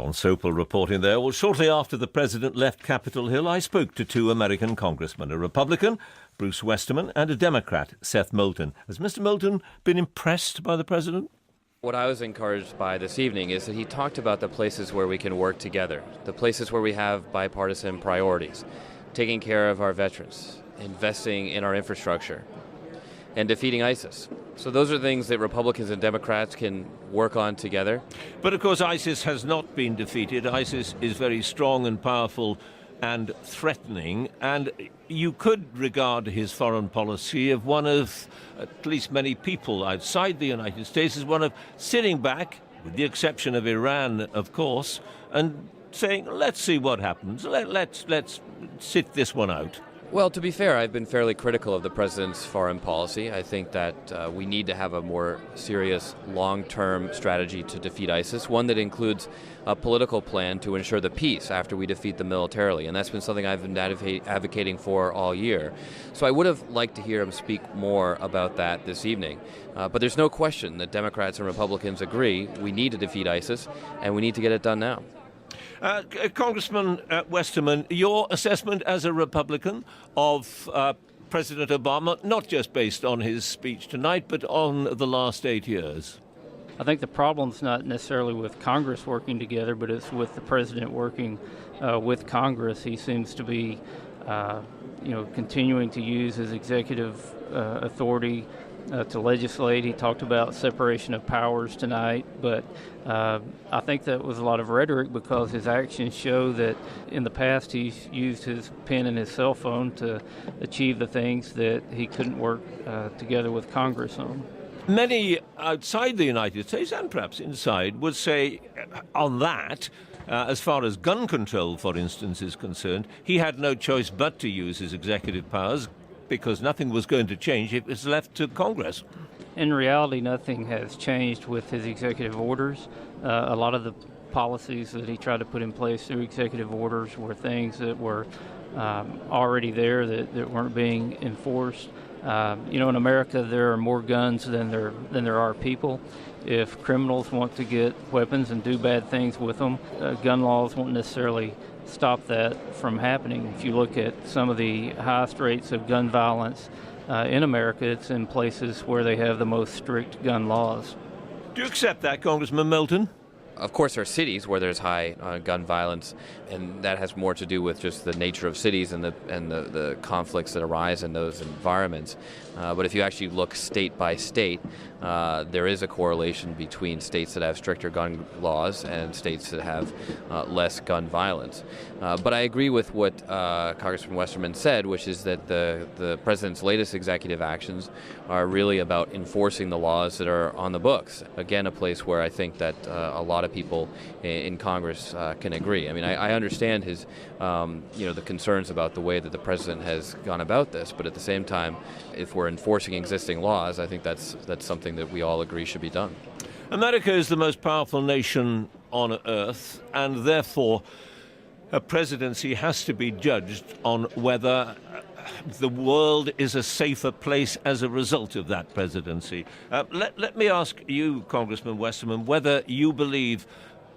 On Sopel reporting there. Well, shortly after the president left Capitol Hill, I spoke to two American congressmen, a Republican, Bruce Westerman, and a Democrat, Seth Moulton. Has Mr. Moulton been impressed by the president? What I was encouraged by this evening is that he talked about the places where we can work together, the places where we have bipartisan priorities, taking care of our veterans, investing in our infrastructure, and defeating ISIS. So those are things that Republicans and Democrats can work on together. But of course ISIS has not been defeated. ISIS is very strong and powerful and threatening, and you could regard his foreign policy of one of, at least many people outside the United States, as one of sitting back, with the exception of Iran, of course, and saying, let's see what happens. Let's sit this one out. Well, to be fair, I've been fairly critical of the president's foreign policy. I think that we need to have a more serious long-term strategy to defeat ISIS, one that includes a political plan to ensure the peace after we defeat them militarily. And that's been something I've been advocating for all year. So I would have liked to hear him speak more about that this evening. But there's no question that Democrats and Republicans agree we need to defeat ISIS, and we need to get it done now. Congressman Westerman, your assessment as a Republican of President Obama, not just based on his speech tonight, but on the last 8 years? I think the problem's not necessarily with Congress working together, but it's with the president working with Congress. He seems to be, continuing to use his executive authority to legislate. He talked about separation of powers tonight, but I think that was a lot of rhetoric because his actions show that in the past he's used his pen and his cell phone to achieve the things that he couldn't work together with Congress on. Many outside the United States, and perhaps inside, would say on that, as far as gun control, for instance, is concerned, he had no choice but to use his executive powers because nothing was going to change if it was left to Congress. In reality, nothing has changed with his executive orders. A lot of the policies that he tried to put in place through executive orders were things that were already there that weren't being enforced. In America, there are more guns than there are people. If criminals want to get weapons and do bad things with them, gun laws won't necessarily stop that from happening. If you look at some of the highest rates of gun violence in America, it's in places where they have the most strict gun laws. Do you accept that, Congressman Moulton? Of course, there are cities where there's high gun violence, and that has more to do with just the nature of cities and the conflicts that arise in those environments. But if you actually look state by state, there is a correlation between states that have stricter gun laws and states that have less gun violence. But I agree with what Congressman Westerman said, which is that the president's latest executive actions are really about enforcing the laws that are on the books. Again, a place where I think that a lot of people in Congress can agree. I mean, I understand his, the concerns about the way that the president has gone about this, but at the same time, if we're enforcing existing laws, I think that's something that we all agree should be done. America is the most powerful nation on earth, and therefore a presidency has to be judged on whether the world is a safer place as a result of that presidency. Let me ask you, Congressman Westerman, whether you believe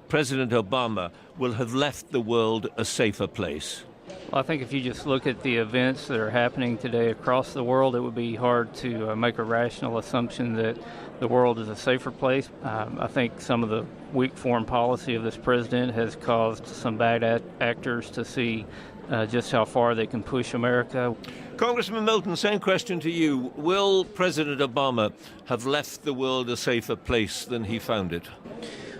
President Obama will have left the world a safer place. Well, I think if you just look at the events that are happening today across the world, it would be hard to make a rational assumption that the world is a safer place. I think some of the weak foreign policy of this president has caused some bad actors to see just how far they can push America. Congressman Moulton, same question to you. Will President Obama have left the world a safer place than he found it?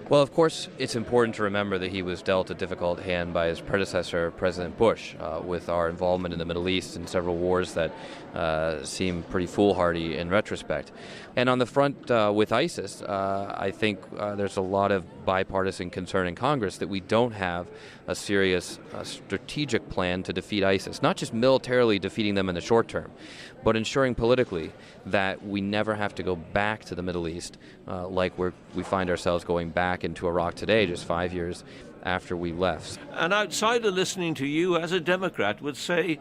Well, of course, it's important to remember that he was dealt a difficult hand by his predecessor, President Bush, with our involvement in the Middle East and several wars that seem pretty foolhardy in retrospect. And on the front with ISIS, I think there's a lot of bipartisan concern in Congress that we don't have a serious strategic plan to defeat ISIS, not just militarily defeating them in the short term, but ensuring politically that we never have to go back to the Middle East like we find ourselves going back into Iraq today, just 5 years after we left. An outsider listening to you as a Democrat would say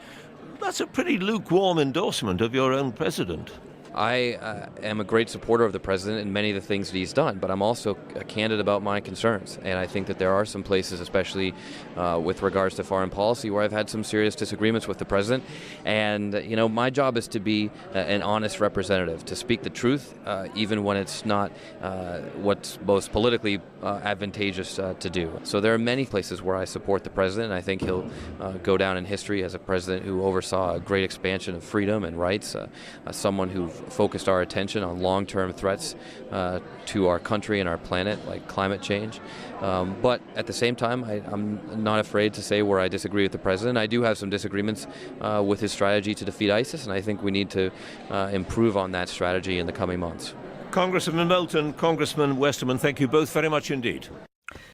that's a pretty lukewarm endorsement of your own president. I am a great supporter of the president and many of the things that he's done, but I'm also candid about my concerns. And I think that there are some places, especially with regards to foreign policy, where I've had some serious disagreements with the president. And, my job is to be an honest representative, to speak the truth, even when it's not what's most politically advantageous to do. So there are many places where I support the president, and I think he'll go down in history as a president who oversaw a great expansion of freedom and rights, someone who focused our attention on long-term threats to our country and our planet, like climate change. But at the same time, I'm not afraid to say where I disagree with the president. I do have some disagreements with his strategy to defeat ISIS, and I think we need to improve on that strategy in the coming months. Congressman Moulton, Congressman Westerman, thank you both very much indeed.